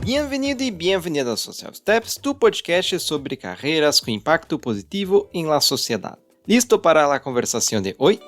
Bem-vindo e bem-vinda ao Social Steps, tu podcast sobre carreiras com impacto positivo em la sociedade. ¿Listo para la conversación de hoy?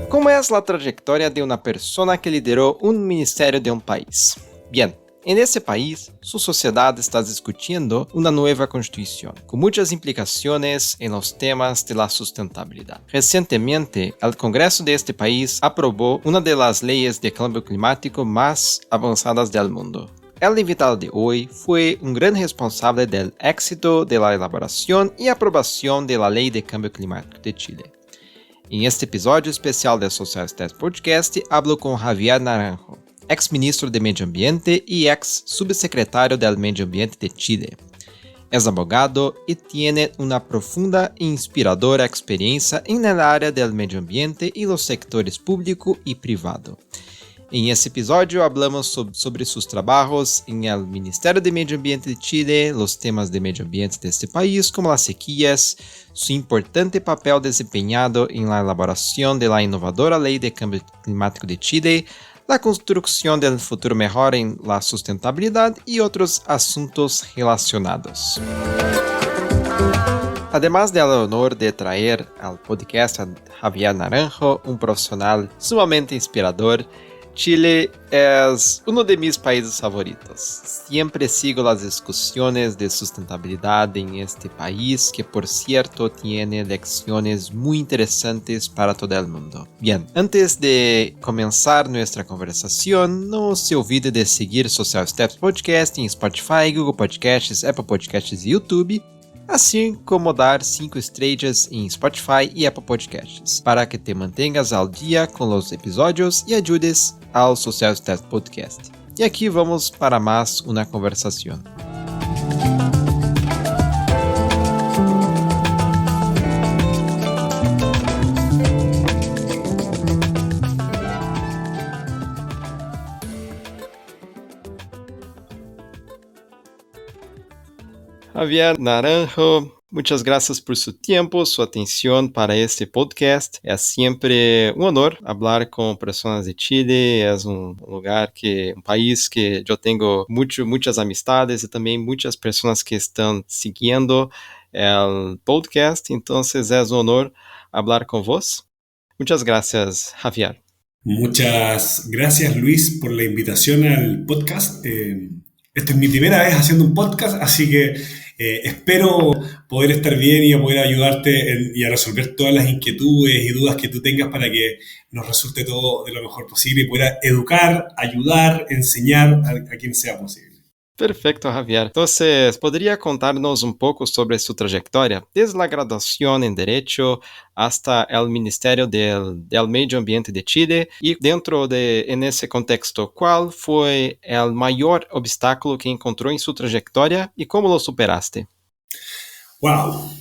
¿Cómo es la trayectoria de una persona que lideró un ministerio de un país? Bien, en ese país, su sociedad está discutiendo una nueva constitución, con muchas implicaciones en los temas de la sustentabilidad. Recientemente, el Congreso de este país aprobó una de las leyes de cambio climático más avanzadas del mundo. El invitado de hoy fue un gran responsable del éxito de la elaboración y aprobación de la Ley de Cambio Climático de Chile. En este episodio especial del Social Steps Podcast, hablo con Javier Naranjo, ex-ministro de Medio Ambiente y ex-subsecretario del Medio Ambiente de Chile. Es abogado y tiene una profunda e inspiradora experiencia en el área del medio ambiente y los sectores público y privado. En este episodio hablamos sobre sus trabajos en el Ministerio de Medio Ambiente de Chile, los temas de medio ambiente de este país, como las sequías, su importante papel desempeñado en la elaboración de la innovadora Ley de Cambio Climático de Chile, la construcción del futuro mejor en la sustentabilidad y otros asuntos relacionados. Además del honor de traer al podcast a Javier Naranjo, un profesional sumamente inspirador, Chile es uno de mis países favoritos. Siempre sigo las discusiones de sustentabilidad en este país, que por cierto tiene lecciones muy interesantes para todo el mundo. Bien, antes de comenzar nuestra conversación, no se olvide de seguir Social Steps Podcast en Spotify, Google Podcasts, Apple Podcasts y YouTube, assim como dar 5 estrellas em Spotify e Apple Podcasts, para que te mantengas al dia com os episódios e ajudes ao Social Steps Podcast. E aqui vamos para mais uma conversação. Javier Naranjo, muchas gracias por su tiempo, su atención para este podcast. Es siempre un honor hablar con personas de Chile. Es un país que yo tengo muchas amistades y también muchas personas que están siguiendo el podcast. Entonces es un honor hablar con vos. Muchas gracias, Javier. Muchas gracias, Luis, por la invitación al podcast. Esta es mi primera vez haciendo un podcast, así que espero poder estar bien y a poder ayudarte y a resolver todas las inquietudes y dudas que tú tengas para que nos resulte todo de lo mejor posible y pueda educar, ayudar, enseñar a quien sea posible. Perfecto, Javier. Entonces, ¿podría contarnos un poco sobre su trayectoria, desde la graduación en Derecho hasta el Ministerio del Medio Ambiente de Chile? Y en ese contexto, ¿cuál fue el mayor obstáculo que encontró en su trayectoria y cómo lo superaste? ¡Wow!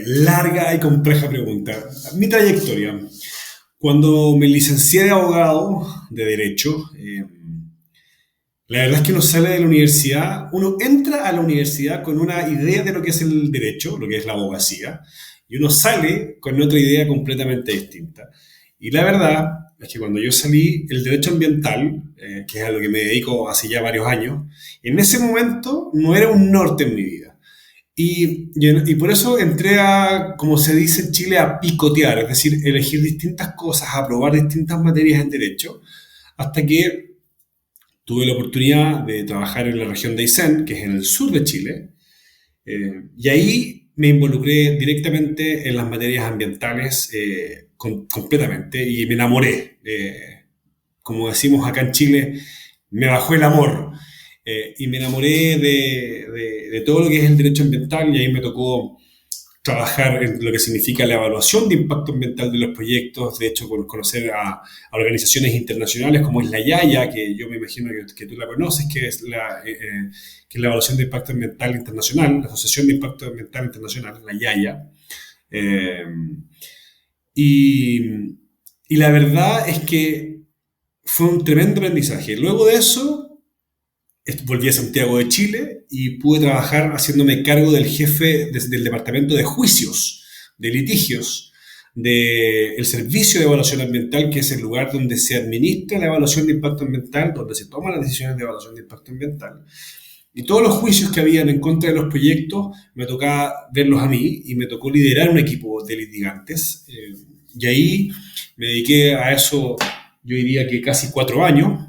Larga y compleja pregunta. Mi trayectoria. Cuando me licencié de abogado de Derecho, la verdad es que uno sale de la universidad, uno entra a la universidad con una idea de lo que es el derecho, lo que es la abogacía, y uno sale con otra idea completamente distinta. Y la verdad es que cuando yo salí, el derecho ambiental, que es a lo que me dedico hace ya varios años, en ese momento no era un norte en mi vida. Y por eso entré a, como se dice en Chile, a picotear, es decir, elegir distintas cosas, aprobar distintas materias en derecho, hasta que tuve la oportunidad de trabajar en la región de Aysén, que es en el sur de Chile, y ahí me involucré directamente en las materias ambientales completamente y me enamoré. Como decimos acá en Chile, me bajó el amor y me enamoré de todo lo que es el derecho ambiental y ahí me tocó trabajar en lo que significa la evaluación de impacto ambiental de los proyectos, de hecho conocer a organizaciones internacionales como es la IAIA, que yo me imagino que tú la conoces, que es la evaluación de impacto ambiental internacional, la Asociación de Impacto Ambiental Internacional, la IAIA. Y la verdad es que fue un tremendo aprendizaje. Luego de eso, volví a Santiago de Chile y pude trabajar haciéndome cargo del jefe del departamento de juicios, de litigios, del Servicio de Evaluación Ambiental, que es el lugar donde se administra la evaluación de impacto ambiental, donde se toman las decisiones de evaluación de impacto ambiental. Y todos los juicios que habían en contra de los proyectos me tocaba verlos a mí y me tocó liderar un equipo de litigantes. Y ahí me dediqué a eso, yo diría que casi 4 años.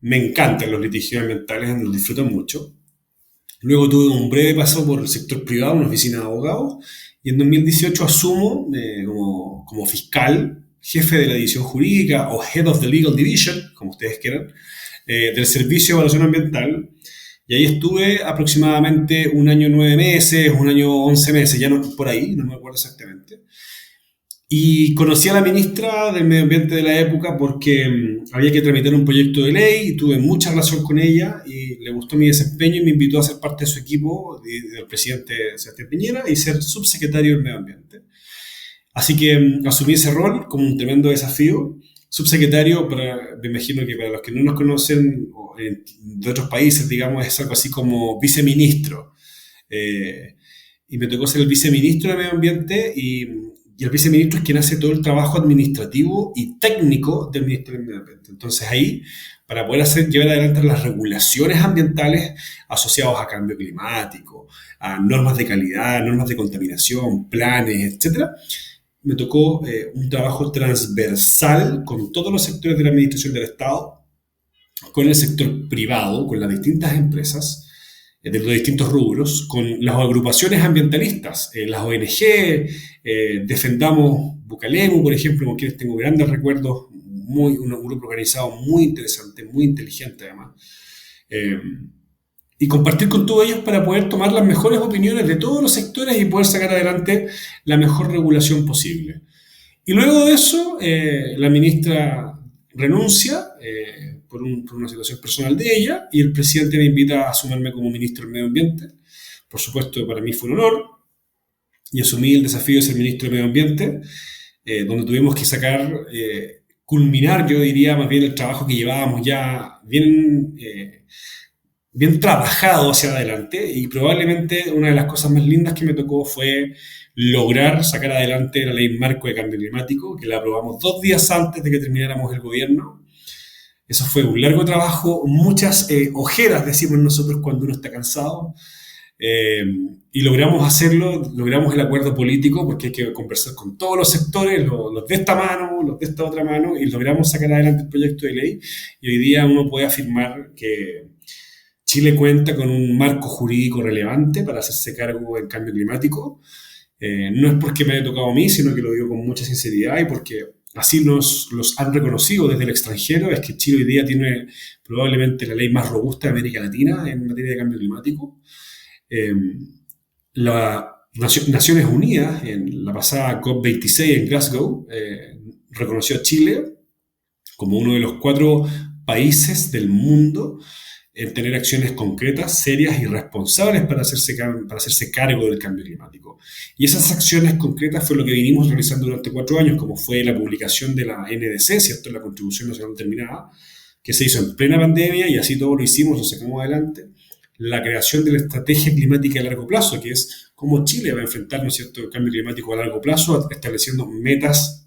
Me encantan los litigios ambientales, los disfruto mucho. Luego tuve un breve paso por el sector privado, una oficina de abogados, y en 2018 asumo como fiscal, jefe de la división jurídica o Head of the Legal Division, como ustedes quieran, del Servicio de Evaluación Ambiental. Y ahí estuve aproximadamente 1 año 9 meses, 1 año 11 meses, ya no por ahí, no me acuerdo exactamente. Y conocí a la ministra del Medio Ambiente de la época porque había que tramitar un proyecto de ley y tuve mucha relación con ella y le gustó mi desempeño y me invitó a ser parte de su equipo, del presidente Sebastián Piñera, y ser subsecretario del Medio Ambiente. Así que asumí ese rol como un tremendo desafío. Subsecretario, me imagino que para los que no nos conocen de otros países, digamos, es algo así como viceministro. Y me tocó ser el viceministro de Medio Ambiente y el viceministro es quien hace todo el trabajo administrativo y técnico del Ministerio del Medio Ambiente. Entonces ahí, para poder llevar adelante las regulaciones ambientales asociadas a cambio climático, a normas de calidad, normas de contaminación, planes, etcétera, me tocó un trabajo transversal con todos los sectores de la administración del Estado, con el sector privado, con las distintas empresas, de los distintos rubros, con las agrupaciones ambientalistas, las ONG, Defendamos Bucalemu, por ejemplo, con quienes tengo grandes recuerdos, un grupo organizado muy interesante, muy inteligente además, y compartir con todos ellos para poder tomar las mejores opiniones de todos los sectores y poder sacar adelante la mejor regulación posible. Y luego de eso, la ministra renuncia por una situación personal de ella y el presidente me invita a asumirme como ministro del Medio Ambiente. Por supuesto, para mí fue un honor y asumí el desafío de ser ministro del Medio Ambiente, donde tuvimos que culminar, yo diría, más bien el trabajo que llevábamos ya bien trabajado hacia adelante, y probablemente una de las cosas más lindas que me tocó fue lograr sacar adelante la Ley Marco de Cambio Climático, que la aprobamos 2 días antes de que termináramos el gobierno. Eso fue un largo trabajo, muchas ojeras, decimos nosotros cuando uno está cansado, y logramos hacerlo, logramos el acuerdo político, porque hay que conversar con todos los sectores, los de esta mano, los de esta otra mano, y logramos sacar adelante el proyecto de ley, y hoy día uno puede afirmar que Chile cuenta con un marco jurídico relevante para hacerse cargo del cambio climático. No es porque me haya tocado a mí, sino que lo digo con mucha sinceridad y porque así los han reconocido desde el extranjero. Es que Chile hoy día tiene probablemente la ley más robusta de América Latina en materia de cambio climático. Las Naciones Unidas, en la pasada COP26 en Glasgow, reconoció a Chile como uno de los 4 países del mundo en tener acciones concretas, serias y responsables para hacerse cargo del cambio climático. Y esas acciones concretas fue lo que vinimos realizando durante 4 años, como fue la publicación de la NDC, ¿cierto?, la Contribución Nacional Determinada, que se hizo en plena pandemia, y así todo lo hicimos, lo sacamos adelante. La creación de la Estrategia Climática a Largo Plazo, que es cómo Chile va a enfrentar, ¿no es cierto?, el cambio climático a largo plazo, estableciendo metas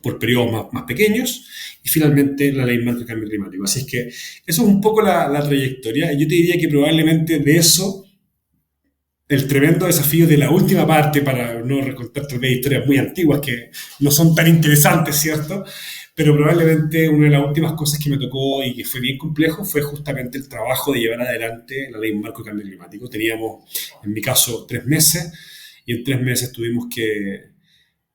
por periodos más pequeños, y finalmente la Ley Marco de Cambio Climático. Así es que eso es un poco la trayectoria. Yo te diría que probablemente de eso, el tremendo desafío de la última parte, para no recontar tal vez historias muy antiguas que no son tan interesantes, ¿cierto? Pero probablemente una de las últimas cosas que me tocó y que fue bien complejo fue justamente el trabajo de llevar adelante la Ley Marco de Cambio Climático. Teníamos, en mi caso, 3 meses, y en 3 meses tuvimos que...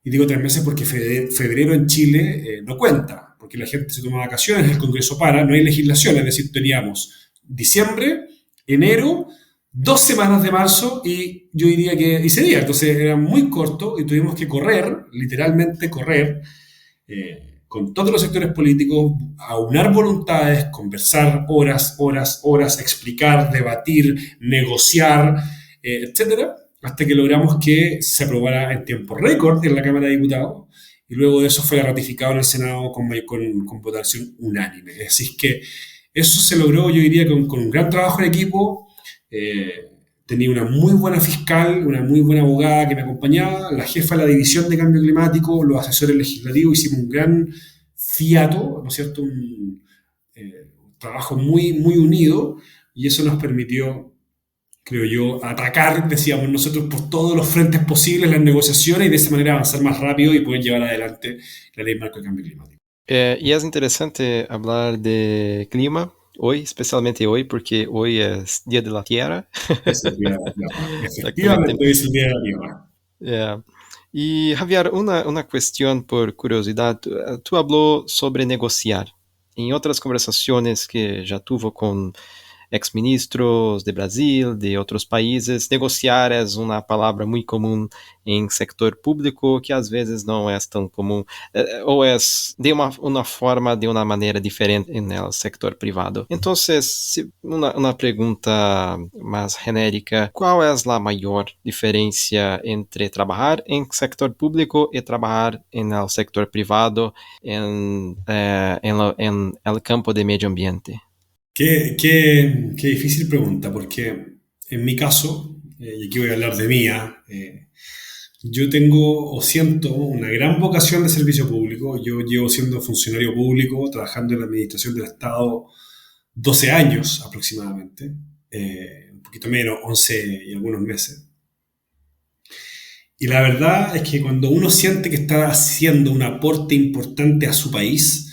Y digo 3 meses porque febrero en Chile no cuenta, porque la gente se toma vacaciones, el Congreso para, no hay legislación, es decir, teníamos diciembre, enero, 2 semanas de marzo, y yo diría que ese día, entonces era muy corto y tuvimos que correr, literalmente correr, con todos los sectores políticos, aunar voluntades, conversar horas, explicar, debatir, negociar, etcétera, hasta que logramos que se aprobara en tiempo récord en la Cámara de Diputados, y luego de eso fue ratificado en el Senado con votación unánime. Así que eso se logró, yo diría, con un gran trabajo en equipo, tenía una muy buena fiscal, una muy buena abogada que me acompañaba, la jefa de la división de cambio climático, los asesores legislativos, hicimos un gran fiato, ¿no es cierto? Un trabajo muy, muy unido y eso nos permitió, creo yo, atacar, decíamos nosotros, por todos los frentes posibles las negociaciones y de esa manera avanzar más rápido y poder llevar adelante la ley marco de cambio climático. Y es interesante hablar de clima hoy, especialmente hoy, porque hoy es Día de la Tierra. Es el Día de la Tierra. Exactamente. Efectivamente, es el Día de la Tierra. Yeah. Y Javier, una cuestión por curiosidad. Tú habló sobre negociar. En otras conversaciones que ya tuvo con exministros de Brasil, de otros países, negociar es una palabra muy común en sector público que às vezes não é tão comum, ou é de uma forma, de uma maneira diferente no sector privado. Então, uma pergunta mais genérica, qual é a maior diferença entre trabalhar em sector público e trabalhar no sector privado en el campo de medio ambiente? Qué difícil pregunta, porque en mi caso, y aquí voy a hablar de mía, yo tengo o siento una gran vocación de servicio público. Yo llevo siendo funcionario público, trabajando en la administración del Estado 12 años aproximadamente, un poquito menos, 11 y algunos meses. Y la verdad es que cuando uno siente que está haciendo un aporte importante a su país,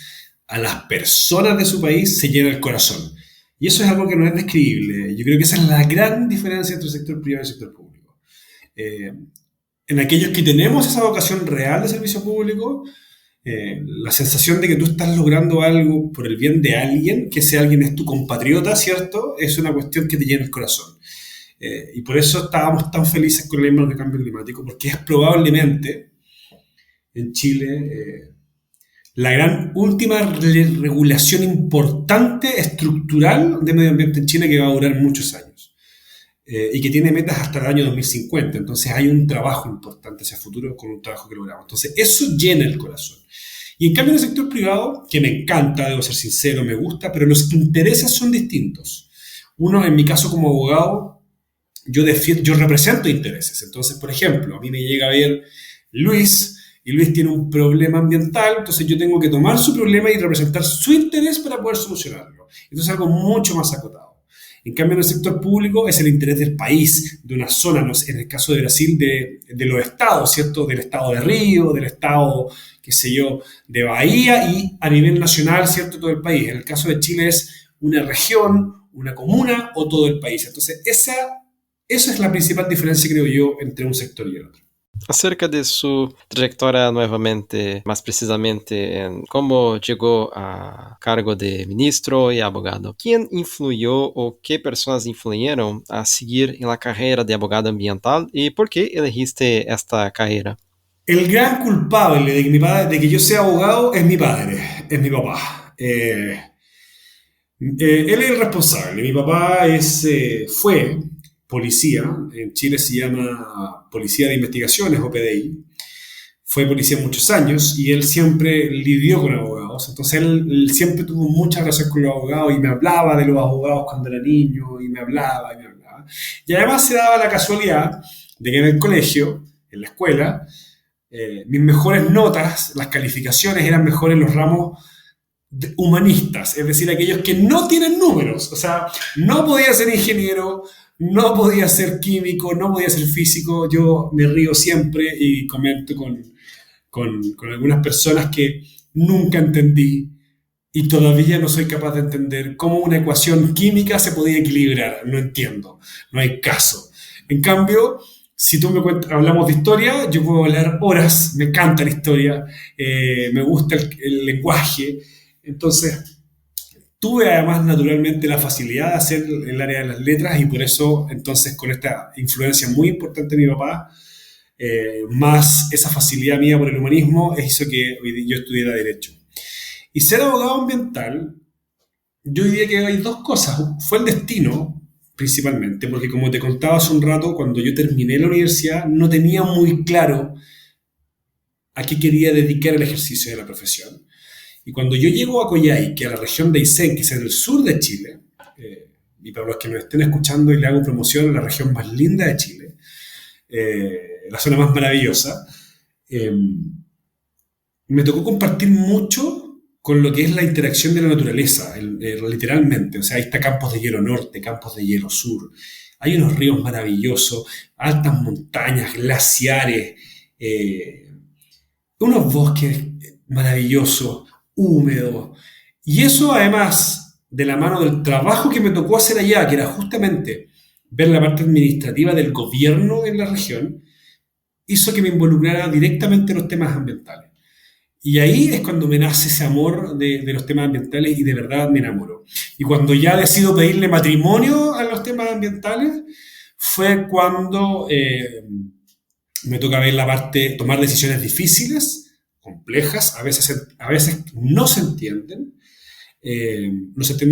a las personas de su país, se llena el corazón. Y eso es algo que no es describible. Yo creo que esa es la gran diferencia entre el sector privado y el sector público. En aquellos que tenemos esa vocación real de servicio público, la sensación de que tú estás logrando algo por el bien de alguien, que ese alguien es tu compatriota, ¿cierto? Es una cuestión que te llena el corazón. Y por eso estábamos tan felices con la ley de cambio climático, porque es probablemente en Chile la gran última regulación importante, estructural de medio ambiente en Chile que va a durar muchos años y que tiene metas hasta el año 2050. Entonces hay un trabajo importante hacia el futuro con un trabajo que logramos. Entonces eso llena el corazón. Y en cambio en el sector privado, que me encanta, debo ser sincero, me gusta, pero los intereses son distintos. Uno, en mi caso como abogado, yo represento intereses. Entonces, por ejemplo, a mí me llega a ver Luis, y Luis tiene un problema ambiental, entonces yo tengo que tomar su problema y representar su interés para poder solucionarlo. Entonces es algo mucho más acotado. En cambio, en el sector público es el interés del país, de una zona, ¿no? En el caso de Brasil, de los estados, ¿cierto? Del estado de Río, del estado, qué sé yo, de Bahía y a nivel nacional, ¿cierto? Todo el país. En el caso de Chile es una región, una comuna o todo el país. Entonces esa es la principal diferencia, creo yo, entre un sector y el otro. Acerca de su trayectoria nuevamente, más precisamente en cómo llegó a cargo de ministro y abogado. ¿Quién influyó o qué personas influyeron a seguir en la carrera de abogado ambiental y por qué elegiste esta carrera? El gran culpable de que yo sea abogado es mi padre, es mi papá. Él es el responsable. Mi papá fue policía, en Chile se llama Policía de Investigaciones o PDI, fue policía muchos años y él siempre lidió con abogados, entonces él siempre tuvo mucha relación con los abogados y me hablaba de los abogados cuando era niño y me hablaba. Y además se daba la casualidad de que en el colegio, en la escuela, mis mejores notas, las calificaciones eran mejores en los ramos humanistas, es decir, aquellos que no tienen números, o sea, no podía ser ingeniero, no podía ser químico, no podía ser físico. Yo me río siempre y comento con algunas personas que nunca entendí y todavía no soy capaz de entender cómo una ecuación química se podía equilibrar. No entiendo, no hay caso. En cambio, si tú me cuentas, hablamos de historia, yo puedo hablar horas, me encanta la historia, me gusta el lenguaje. Entonces, tuve además naturalmente la facilidad de hacer el área de las letras y por eso entonces con esta influencia muy importante de mi papá, más esa facilidad mía por el humanismo, hizo que yo estudiara Derecho. Y ser abogado ambiental, yo diría que hay dos cosas. Fue el destino, principalmente, porque como te contaba hace un rato, cuando yo terminé la universidad no tenía muy claro a qué quería dedicar el ejercicio de la profesión. Y cuando yo llego a Coyhaique, a la región de Aysén, que es en el sur de Chile, y para los que me estén escuchando y le hago promoción a la región más linda de Chile, la zona más maravillosa, eh, me tocó compartir mucho con lo que es la interacción de la naturaleza, literalmente. O sea, ahí está Campos de Hielo Norte, Campos de Hielo Sur. Hay unos ríos maravillosos, altas montañas, glaciares, eh, unos bosques maravillosos, húmedos. Y eso además de la mano del trabajo que me tocó hacer allá, que era justamente ver la parte administrativa del gobierno en la región, hizo que me involucrara directamente en los temas ambientales. Y ahí es cuando me nace ese amor de los temas ambientales y de verdad me enamoro. Y cuando ya decido pedirle matrimonio a los temas ambientales, fue cuando me toca ver la parte, tomar decisiones difíciles, complejas, a veces no se entienden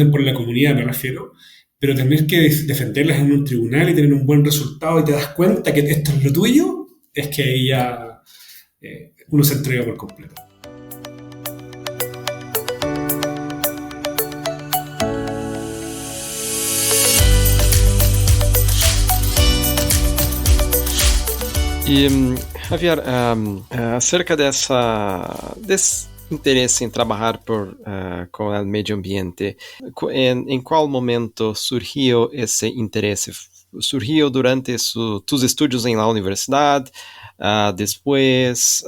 por la comunidad, me refiero, pero tener que defenderlas en un tribunal y tener un buen resultado y te das cuenta que esto es lo tuyo, es que ahí ya uno se entrega por completo. E, Javier, acerca desse interesse em trabalhar com o meio ambiente, em qual momento surgiu esse interesse? Surgiu durante tus estudos em la universidade? Después,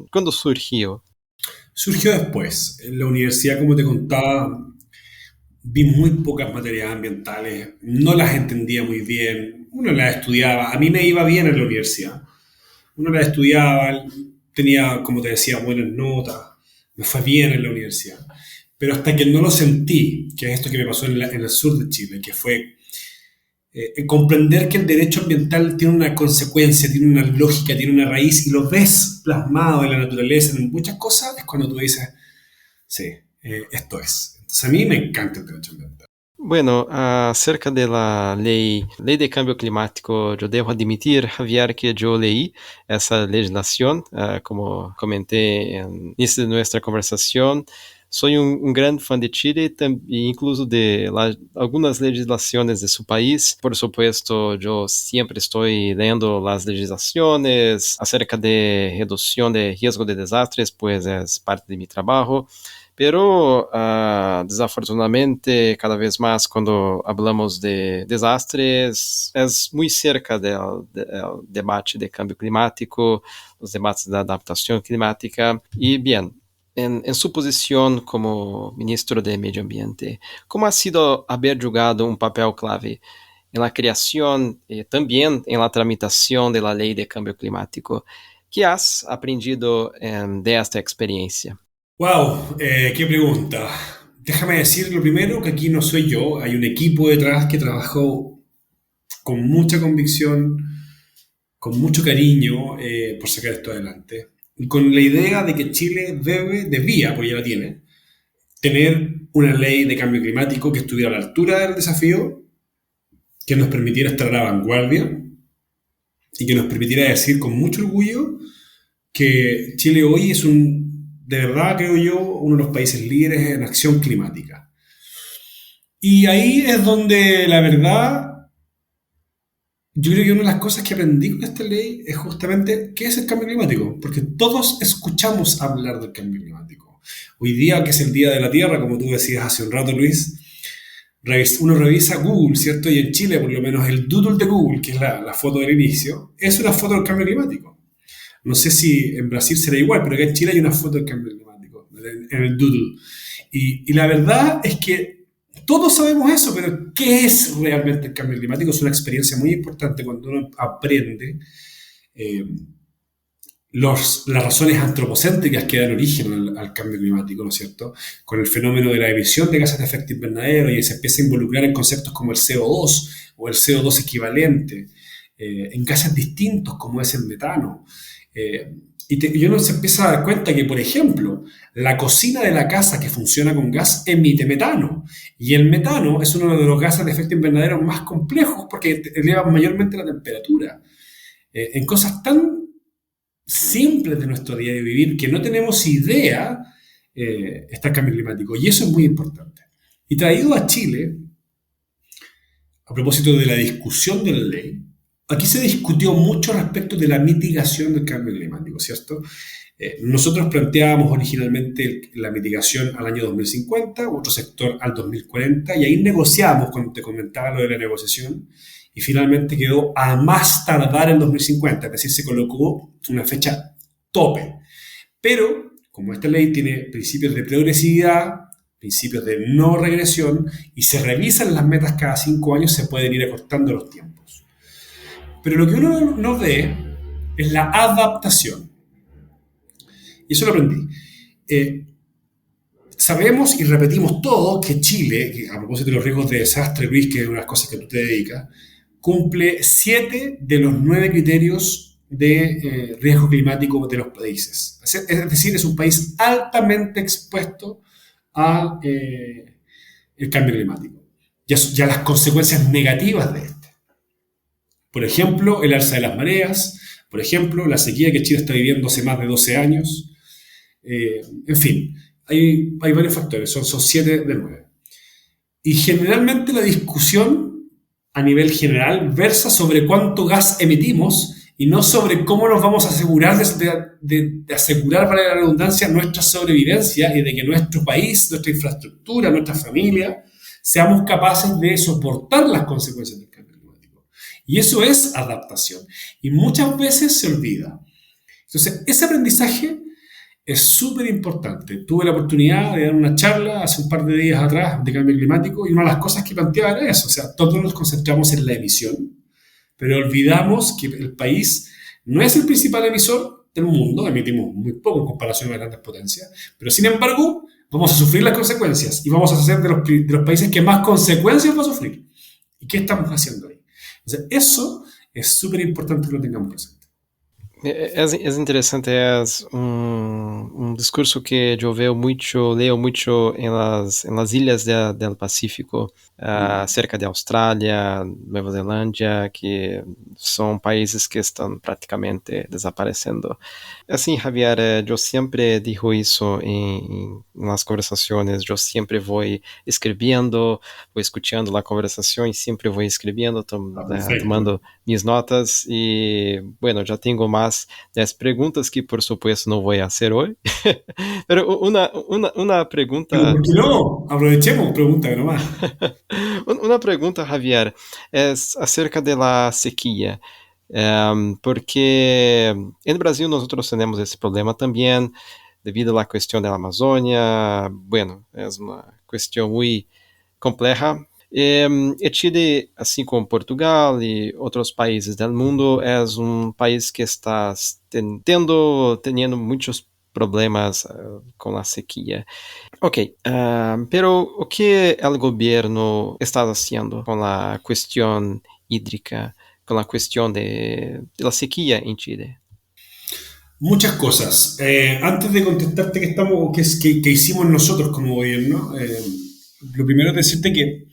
¿cuándo surgió? Surgió después. En la universidad, como te contaba, vi muy pocas materias ambientales, no las entendía muy bien, uno las estudiaba, a mí me iba bien en la universidad, uno las estudiaba, tenía, como te decía, buenas notas, me fue bien en la universidad, pero hasta que no lo sentí, que es esto que me pasó en el sur de Chile, que fue comprender que el derecho ambiental tiene una consecuencia, tiene una lógica, tiene una raíz, y lo ves plasmado en la naturaleza, en muchas cosas, es cuando tú dices, sí, esto es. Entonces a mí me encanta el derecho ambiental. Bueno, acerca de la ley de cambio climático, yo debo admitir, Javier, que yo leí esa legislación, como comenté en inicio de nuestra conversación. Soy un gran fan de Chile e incluso de algunas legislaciones de su país. Por supuesto, yo siempre estoy leyendo las legislaciones acerca de reducción de riesgo de desastres, pues es parte de mi trabajo. Pero desafortunadamente, cada vez más cuando hablamos de desastres, es muy cerca del debate de cambio climático, los debates de adaptación climática. Y bien, en su posición como ministro de Medio Ambiente, ¿cómo ha sido haber jugado un papel clave en la creación y también en la tramitación de la ley de cambio climático? ¿Qué has aprendido de esta experiencia? Wow, qué pregunta. Déjame decir lo primero que aquí no soy yo, hay un equipo detrás que trabajó con mucha convicción, con mucho cariño por sacar esto adelante. Y con la idea de que Chile debía, porque ya la tiene, tener una ley de cambio climático que estuviera a la altura del desafío, que nos permitiera estar a la vanguardia y que nos permitiera decir con mucho orgullo que Chile hoy es de verdad, creo yo, uno de los países líderes en acción climática. Y ahí es donde, la verdad, yo creo que una de las cosas que aprendí con esta ley es justamente qué es el cambio climático, porque todos escuchamos hablar del cambio climático. Hoy día, que es el Día de la Tierra, como tú decías hace un rato, Luis, uno revisa Google, ¿cierto? Y en Chile, por lo menos, el doodle de Google, que es la foto del inicio, es una foto del cambio climático. No sé si en Brasil será igual, pero acá en Chile hay una foto del cambio climático, en el doodle. Y la verdad es que todos sabemos eso, pero ¿qué es realmente el cambio climático? Es una experiencia muy importante cuando uno aprende las razones antropocéntricas que dan origen al cambio climático, ¿no es cierto? Con el fenómeno de la emisión de gases de efecto invernadero y se empieza a involucrar en conceptos como el CO2 o el CO2 equivalente, en gases distintos como es el metano. Y uno se empieza a dar cuenta que, por ejemplo, la cocina de la casa que funciona con gas emite metano. Y el metano es uno de los gases de efecto invernadero más complejos porque eleva mayormente la temperatura. En cosas tan simples de nuestro día de vivir que no tenemos idea, está el cambio climático. Y eso es muy importante. Y traído a Chile, a propósito de la discusión de la ley, aquí se discutió mucho respecto de la mitigación del cambio climático, ¿cierto? Nosotros planteábamos originalmente la mitigación al año 2050, otro sector al 2040, y ahí negociamos, cuando te comentaba lo de la negociación, y finalmente quedó a más tardar en 2050, es decir, se colocó una fecha tope. Pero, como esta ley tiene principios de progresividad, principios de no regresión, y se revisan las metas cada 5 años, se pueden ir acortando los tiempos. Pero lo que uno no ve es la adaptación. Y eso lo aprendí. Sabemos y repetimos todo que Chile, que a propósito de los riesgos de desastre, Luis, que es una de las cosas que tú te dedicas, cumple 7 de los 9 criterios de riesgo climático de los países. Es decir, es un país altamente expuesto a el cambio climático ya las consecuencias negativas de este. Por ejemplo, el alza de las mareas, por ejemplo, la sequía que Chile está viviendo hace más de 12 años. En fin, hay varios factores, son 7 de 9. Y generalmente la discusión a nivel general versa sobre cuánto gas emitimos y no sobre cómo nos vamos a asegurar de asegurar, para la redundancia, nuestra sobrevivencia y de que nuestro país, nuestra infraestructura, nuestra familia, seamos capaces de soportar las consecuencias del cambio climático. Y eso es adaptación. Y muchas veces se olvida. Entonces, ese aprendizaje es súper importante. Tuve la oportunidad de dar una charla hace un par de días atrás de cambio climático y una de las cosas que planteaba era eso. O sea, todos nos concentramos en la emisión, pero olvidamos que el país no es el principal emisor del mundo, emitimos muy poco en comparación a las grandes potencias, pero sin embargo vamos a sufrir las consecuencias y vamos a ser de los países que más consecuencias va a sufrir. ¿Y qué estamos haciendo ahí? Entonces, eso es súper importante que lo tengamos presente. Es interessante, um discurso que eu leio muito em las ilhas del Pacífico, cerca de Austrália, Nova Zelândia, que são países que estão praticamente desaparecendo. Assim, Javier, eu sempre digo isso em las conversações, eu sempre vou escrevendo, vou escutando a conversação e sempre vou escrevendo, tomando minhas notas e, bueno, já tenho mais 10 preguntas que, por supuesto, no voy a hacer hoy. Pero una pregunta... ¿Por qué no? Aprovechemos, pregunta nomás. Una pregunta, Javier, es acerca de la sequía. Porque en Brasil nosotros tenemos ese problema también, debido a la cuestión de la Amazonia. Bueno, es una cuestión muy compleja. Chile, assim como Portugal e outros países do mundo, é país que está tendo muitos problemas com a sequía. Ok, pero o que o governo está fazendo com a questão hídrica, com a questão de la sequía em Chile? Muchas cosas. Antes de contestarte que hicimos nosotros como gobierno, lo primero es decirte que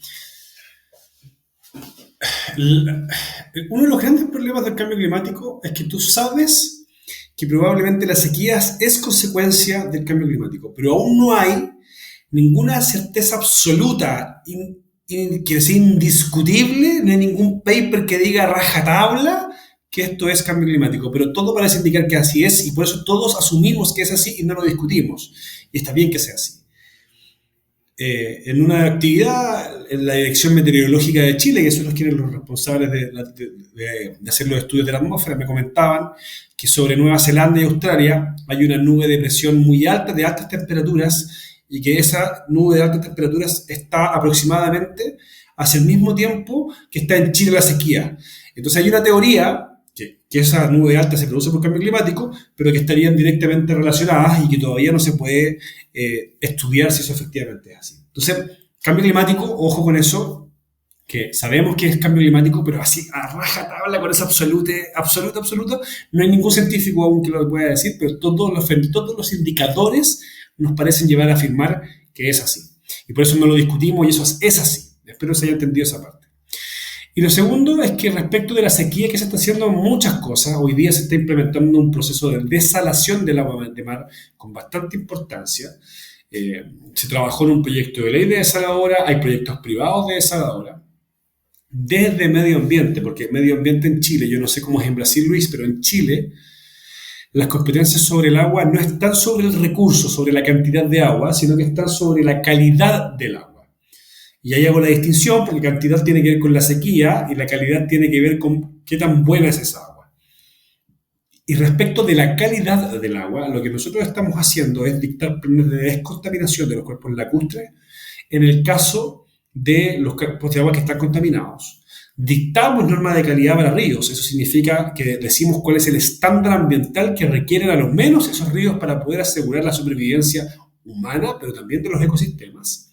uno de los grandes problemas del cambio climático es que tú sabes que probablemente la sequía es consecuencia del cambio climático, pero aún no hay ninguna certeza absoluta que sea indiscutible, no hay ningún paper que diga rajatabla que esto es cambio climático, pero todo parece indicar que así es y por eso todos asumimos que es así y no lo discutimos, y está bien que sea así. En una actividad en la Dirección Meteorológica de Chile, que son los responsables de hacer los estudios de la atmósfera, me comentaban que sobre Nueva Zelanda y Australia hay una nube de presión muy alta, de altas temperaturas, y que esa nube de altas temperaturas está aproximadamente hacia el mismo tiempo que está en Chile la sequía. Entonces hay una teoría que esa nube alta se produce por cambio climático, pero que estarían directamente relacionadas y que todavía no se puede estudiar si eso efectivamente es así. Entonces, cambio climático, ojo con eso, que sabemos que es cambio climático, pero así a rajatabla, con esa absoluta, no hay ningún científico aún que lo pueda decir, pero todos los indicadores nos parecen llevar a afirmar que es así. Y por eso no lo discutimos y eso es así. Espero que se haya entendido esa parte. Y lo segundo es que respecto de la sequía, que se está haciendo muchas cosas. Hoy día se está implementando un proceso de desalación del agua de mar con bastante importancia. Se trabajó en un proyecto de ley de desaladora, hay proyectos privados de desaladora. desde medio ambiente, porque medio ambiente en Chile, yo no sé cómo es en Brasil, Luis, pero en Chile las competencias sobre el agua no están sobre el recurso, sobre la cantidad de agua, sino que están sobre la calidad del agua. Y ahí hago la distinción porque cantidad tiene que ver con la sequía y la calidad tiene que ver con qué tan buena es esa agua. Y respecto de la calidad del agua, lo que nosotros estamos haciendo es dictar planes de descontaminación de los cuerpos lacustres en el caso de los cuerpos de agua que están contaminados. Dictamos normas de calidad para ríos, eso significa que decimos cuál es el estándar ambiental que requieren a lo menos esos ríos para poder asegurar la supervivencia humana, pero también de los ecosistemas.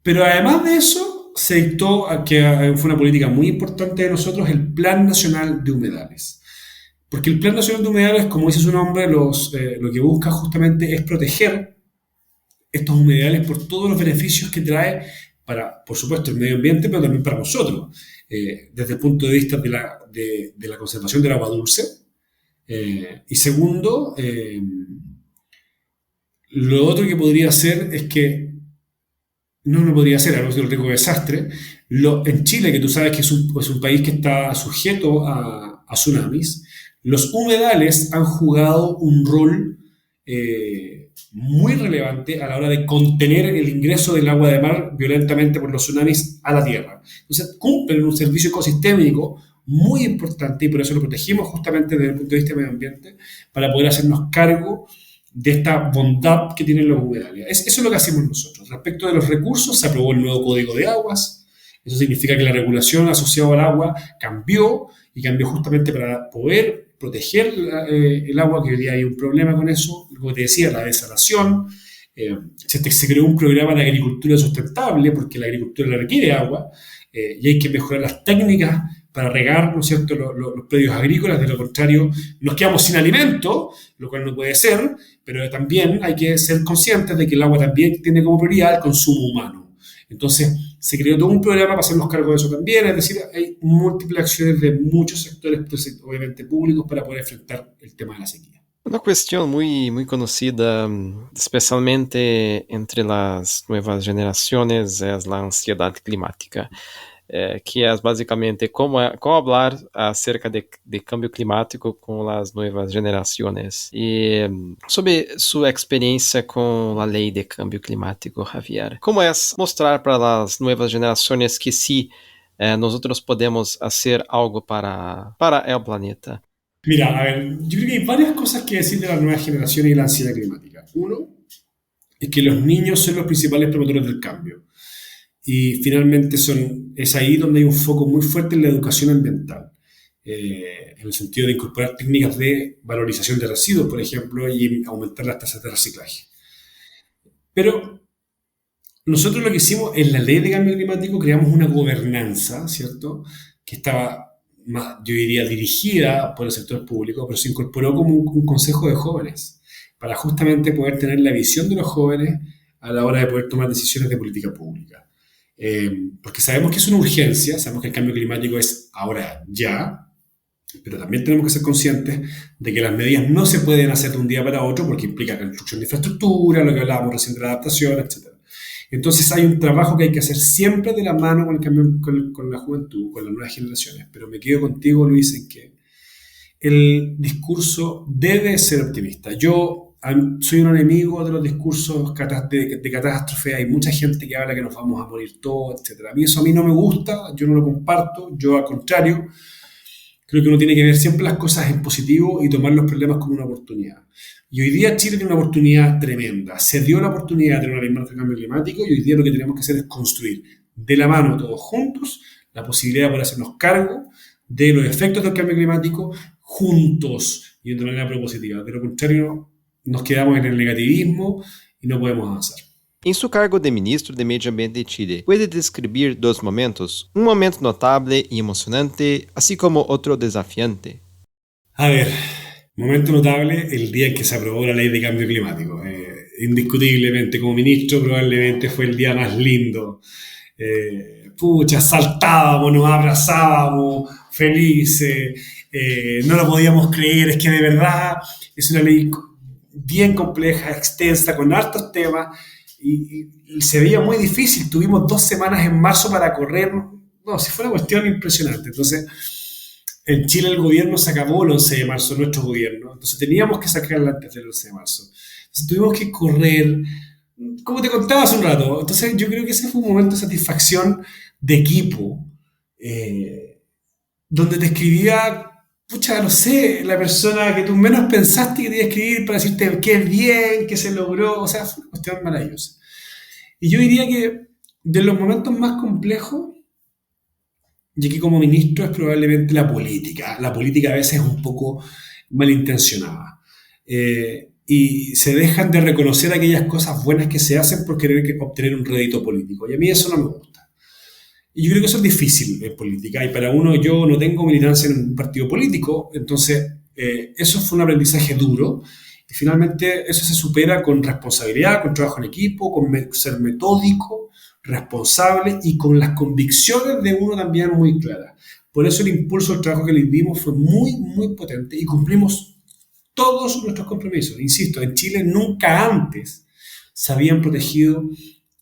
Pero además de eso, se dictó, que fue una política muy importante de nosotros, el Plan Nacional de Humedales. Porque el Plan Nacional de Humedales, como dice su nombre, lo que busca justamente es proteger estos humedales por todos los beneficios que trae para, por supuesto, el medio ambiente, pero también para nosotros, desde el punto de vista de la conservación del agua dulce. Y segundo, lo otro que podría hacer es que, no podría ser, a no ser el riesgo de desastre, en Chile, que tú sabes que es un país que está sujeto a tsunamis, los humedales han jugado un rol muy relevante a la hora de contener el ingreso del agua de mar violentamente por los tsunamis a la tierra. Entonces cumplen un servicio ecosistémico muy importante y por eso lo protegimos justamente desde el punto de vista del medio ambiente para poder hacernos cargo de esta bondad que tienen los humedales. Eso es lo que hacemos nosotros. Respecto de los recursos, se aprobó el nuevo Código de Aguas. Eso significa que la regulación asociada al agua cambió y cambió justamente para poder proteger el agua, que hoy día hay un problema con eso, como te decía, la desalación. Se creó un programa de agricultura sustentable, porque la agricultura requiere agua, y hay que mejorar las técnicas para regar, ¿no es cierto?, los predios agrícolas. De lo contrario, nos quedamos sin alimento, lo cual no puede ser, pero también hay que ser conscientes de que el agua también tiene como prioridad el consumo humano. Entonces, se creó todo un programa para hacernos cargo de eso también, es decir, hay múltiples acciones de muchos sectores, pues, obviamente públicos, para poder enfrentar el tema de la sequía. Una cuestión muy conocida, especialmente entre las nuevas generaciones, es la ansiedad climática, que es básicamente cómo hablar acerca de cambio climático con las nuevas generaciones. Y sobre su experiencia con la ley de cambio climático, Javier, ¿cómo es mostrar para las nuevas generaciones que sí, nosotros podemos hacer algo para el planeta? Mira, a ver, yo creo que hay varias cosas que decir de las nuevas generaciones y la ansiedad climática. Uno, es que los niños son los principales promotores del cambio. Y finalmente es ahí donde hay un foco muy fuerte en la educación ambiental, en el sentido de incorporar técnicas de valorización de residuos, por ejemplo, y aumentar las tasas de reciclaje. Pero nosotros lo que hicimos en la ley de cambio climático, creamos una gobernanza, ¿cierto?, que estaba más, yo diría, dirigida por el sector público, pero se incorporó como un consejo de jóvenes, para justamente poder tener la visión de los jóvenes a la hora de poder tomar decisiones de política pública. Porque sabemos que es una urgencia, sabemos que el cambio climático es ahora ya, pero también tenemos que ser conscientes de que las medidas no se pueden hacer de un día para otro porque implica construcción de infraestructura, lo que hablábamos recién de la adaptación, etc. Entonces hay un trabajo que hay que hacer siempre de la mano con el cambio, con la juventud, con las nuevas generaciones. Pero me quedo contigo, Luis, en que el discurso debe ser optimista. Yo soy un enemigo de los discursos de catástrofe. Hay mucha gente que habla que nos vamos a morir todos, etc. A mí no me gusta, yo no lo comparto. Yo, al contrario, creo que uno tiene que ver siempre las cosas en positivo y tomar los problemas como una oportunidad. Y hoy día Chile tiene una oportunidad tremenda. Se dio la oportunidad de tener una ley marco de cambio climático y hoy día lo que tenemos que hacer es construir de la mano todos juntos la posibilidad de poder hacernos cargo de los efectos del cambio climático juntos y de manera propositiva. De lo contrario, nos quedamos en el negativismo y no podemos avanzar. Em seu cargo de ministro de Medio Ambiente de Chile, ¿puede describir dos momentos? Un momento notable y emocionante, así como otro desafiante. A ver, momento notable, el día en que se aprobó la ley de cambio climático. Indiscutiblemente, como ministro, probablemente fue el día más lindo. Saltábamos, nos abrazábamos, felices, no lo podíamos creer. Es que de verdad es una ley bien compleja, extensa, con hartos temas, y se veía muy difícil. Tuvimos 2 semanas en marzo para correr. No, si fue una cuestión impresionante. Entonces, en Chile el gobierno se acabó el 11 de marzo, nuestro gobierno. Entonces teníamos que sacarla antes del 11 de marzo. Entonces tuvimos que correr, como te contaba hace un rato. Entonces yo creo que ese fue un momento de satisfacción de equipo, donde te escribía, pucha, no sé, la persona que tú menos pensaste que te iba a escribir para decirte qué bien, que se logró. O sea, fue una cuestión maravillosa. Y yo diría que de los momentos más complejos, y aquí como ministro, es probablemente la política. La política a veces es un poco malintencionada. Y se dejan de reconocer aquellas cosas buenas que se hacen por querer obtener un rédito político. Y a mí eso no me gusta. Y yo creo que eso es difícil en política. Y para uno, yo no tengo militancia en un partido político, entonces eso fue un aprendizaje duro. Y finalmente eso se supera con responsabilidad, con trabajo en equipo, con ser metódico, responsable y con las convicciones de uno también muy claras. Por eso el impulso del trabajo que le dimos fue muy, muy potente y cumplimos todos nuestros compromisos. Insisto, en Chile nunca antes se habían protegido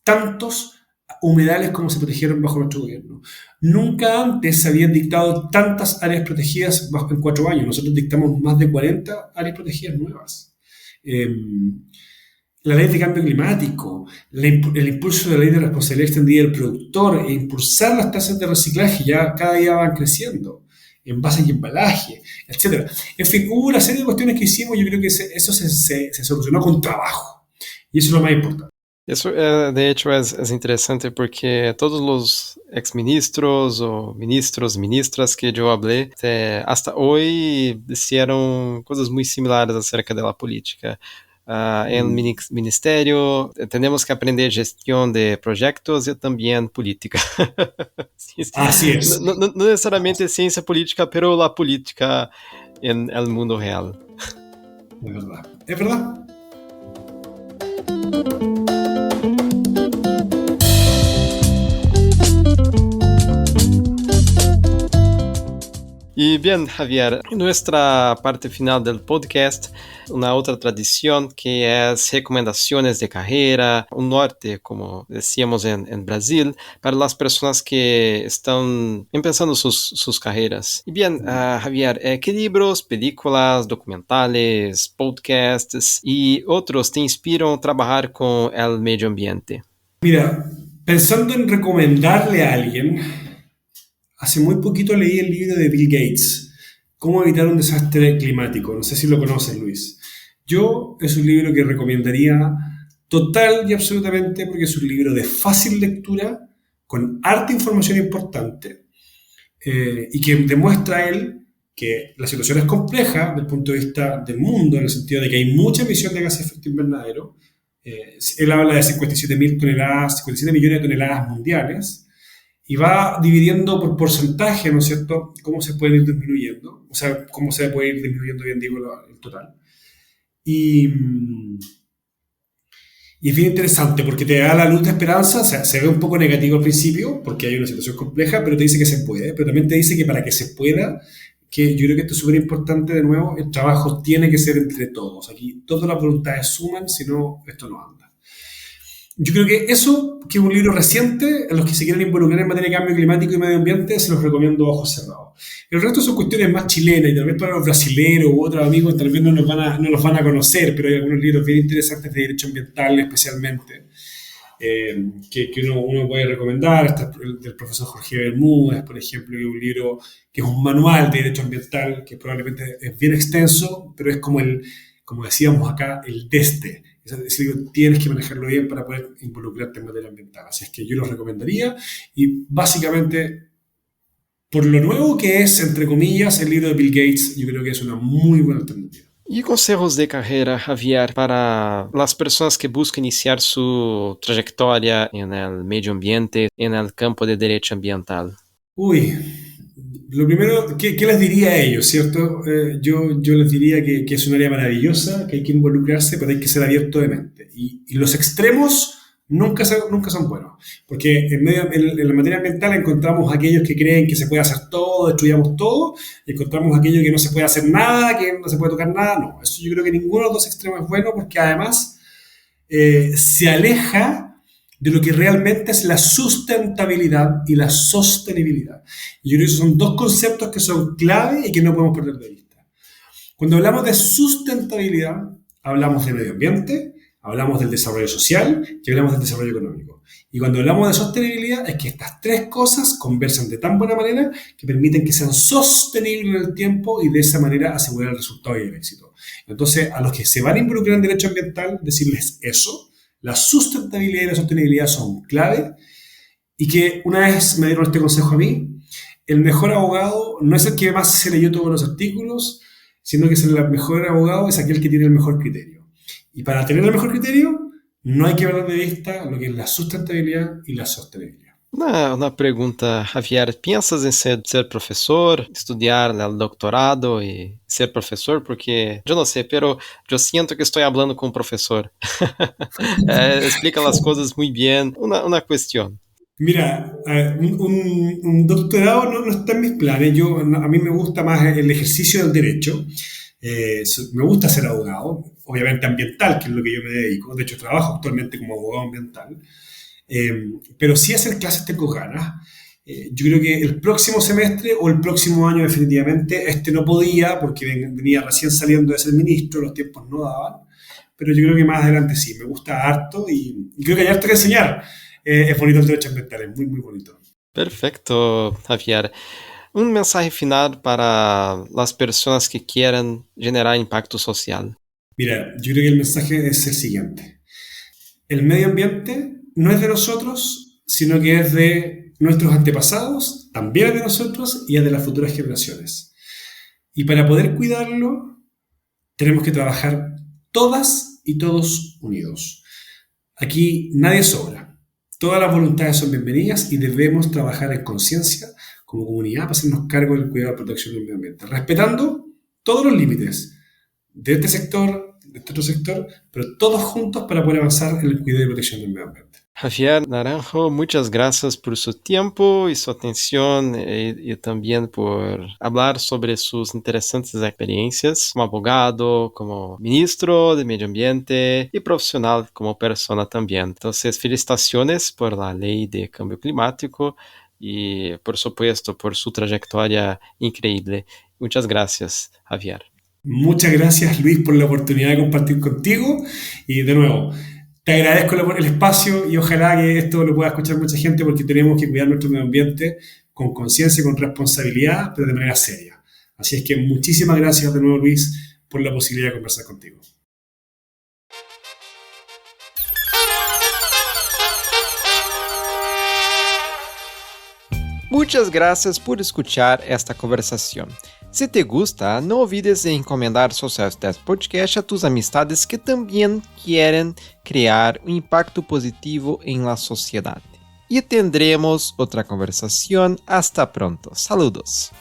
tantos humedales como se protegieron bajo nuestro gobierno. Nunca antes se habían dictado tantas áreas protegidas en 4 años. Nosotros dictamos más de 40 áreas protegidas nuevas. La ley de cambio climático, el impulso de la ley de responsabilidad extendida del productor e impulsar las tasas de reciclaje, ya cada día van creciendo, envases y embalaje, etc. En fin, hubo una serie de cuestiones que hicimos. Yo creo que eso se solucionó con trabajo, y eso es lo más importante. Eso, de hecho, es interesante porque todos los exministros o ministras que yo hablé, hasta hoy hicieron cosas muy similares acerca de la política. En el ministerio tenemos que aprender gestión de proyectos y también política. Sí, sí. Así es. No necesariamente ciencia política, pero la política en el mundo real. Es verdad. Es verdad. Y bien, Javier, en nuestra parte final del podcast, una otra tradición que es recomendaciones de carrera, un norte, como decíamos en Brasil, para las personas que están empezando sus carreras. Y bien, Javier, ¿qué libros, películas, documentales, podcasts y otros te inspiran a trabajar con el medio ambiente? Mira, pensando en recomendarle a alguien, hace muy poquito leí el libro de Bill Gates, Cómo evitar un desastre climático. No sé si lo conoces, Luis. Es un libro que recomendaría total y absolutamente porque es un libro de fácil lectura, con harta información importante, y que demuestra a él que la situación es compleja desde el punto de vista del mundo, en el sentido de que hay mucha emisión de gases de efecto invernadero. Él habla de 57 millones de toneladas mundiales, y va dividiendo por porcentaje, ¿no es cierto?, cómo se puede ir disminuyendo, o sea, cómo se puede ir disminuyendo, bien digo, el total. Y es bien interesante porque te da la luz de esperanza. O sea, se ve un poco negativo al principio porque hay una situación compleja, pero te dice que se puede, pero también te dice que para que se pueda, que yo creo que esto es súper importante, de nuevo, el trabajo tiene que ser entre todos. Aquí todas las voluntades suman, si no, esto no anda. Yo creo que eso, que es un libro reciente, a los que se quieren involucrar en materia de cambio climático y medio ambiente, se los recomiendo a ojos cerrados. El resto son cuestiones más chilenas, y tal vez para los brasileros u otros amigos tal vez no los van a conocer, pero hay algunos libros bien interesantes de derecho ambiental especialmente, que uno puede recomendar. Está el del profesor Jorge Bermúdez, por ejemplo, que es un libro que es un manual de derecho ambiental, que probablemente es bien extenso, pero es como decíamos acá, el DESTE. Es decir, tienes que manejarlo bien para poder involucrarte en materia ambiental. Así es que yo lo recomendaría, y básicamente, por lo nuevo que es, entre comillas, el libro de Bill Gates, yo creo que es una muy buena alternativa. ¿Y consejos de carrera, Javier, para las personas que buscan iniciar su trayectoria en el medio ambiente, en el campo de derecho ambiental? Uy, lo primero, ¿qué les diría a ellos, cierto? Yo les diría que es un área maravillosa, que hay que involucrarse, pero hay que ser abierto de mente. Y los extremos nunca son buenos, porque en la materia ambiental encontramos aquellos que creen que se puede hacer todo, destruyamos todo, y encontramos aquellos que no se puede hacer nada, que no se puede tocar nada. No, eso yo creo que ninguno de los dos extremos es bueno, porque además se aleja de lo que realmente es la sustentabilidad y la sostenibilidad. Y yo creo que esos son dos conceptos que son clave y que no podemos perder de vista. Cuando hablamos de sustentabilidad, hablamos de medio ambiente, hablamos del desarrollo social y hablamos del desarrollo económico. Y cuando hablamos de sostenibilidad es que estas tres cosas conversan de tan buena manera que permiten que sean sostenibles en el tiempo y de esa manera asegurar el resultado y el éxito. Entonces, a los que se van a involucrar en derecho ambiental, decirles eso, la sustentabilidad y la sostenibilidad son clave y que una vez me dieron este consejo a mí, el mejor abogado no es el que más se leyó todos los artículos, sino que el mejor abogado es aquel que tiene el mejor criterio. Y para tener el mejor criterio, no hay que perder de vista lo que es la sustentabilidad y la sostenibilidad. Una pregunta, Javier. ¿Piensas en ser profesor, estudiar el doctorado y ser profesor? Porque yo no sé, pero yo siento que estoy hablando con un profesor. Explica las cosas muy bien. Una cuestión. Mira, un doctorado no está en mis planes. A mí me gusta más el ejercicio del derecho. Me gusta ser abogado, obviamente ambiental, que es lo que yo me dedico. De hecho, trabajo actualmente como abogado ambiental. Pero si hacer clases tengo ganas. Yo creo que el próximo semestre o el próximo año definitivamente, no podía porque venía recién saliendo de ser ministro, los tiempos no daban, pero yo creo que más adelante sí, me gusta harto y creo que hay harto que enseñar. Es bonito el derecho ambiental, es muy, muy bonito. Perfecto, Javier. Un mensaje final para las personas que quieran generar impacto social. Mira, yo creo que el mensaje es el siguiente. El medio ambiente no es de nosotros, sino que es de nuestros antepasados, también es de nosotros y es de las futuras generaciones. Y para poder cuidarlo, tenemos que trabajar todas y todos unidos. Aquí nadie sobra. Todas las voluntades son bienvenidas y debemos trabajar en conciencia como comunidad para hacernos cargo del cuidado y protección del medio ambiente, respetando todos los límites de este sector, de este otro sector, pero todos juntos para poder avanzar en el cuidado y protección del medio ambiente. Javier Naranjo, muchas gracias por su tiempo y su atención y también por hablar sobre sus interesantes experiencias como abogado, como ministro de Medio Ambiente y profesional como persona también. Entonces, felicitaciones por la ley de cambio climático y, por supuesto, por su trayectoria increíble. Muchas gracias, Javier. Muchas gracias, Luis, por la oportunidad de compartir contigo y de nuevo, te agradezco el espacio y ojalá que esto lo pueda escuchar mucha gente porque tenemos que cuidar nuestro medio ambiente con conciencia, con responsabilidad, pero de manera seria. Así es que muchísimas gracias de nuevo, Luis, por la posibilidad de conversar contigo. Muchas gracias por escuchar esta conversación. Si te gusta, no olvides de encomendar Social Steps Podcast a tus amistades que también quieren crear un impacto positivo en la sociedad. Y tendremos otra conversación. Hasta pronto. Saludos.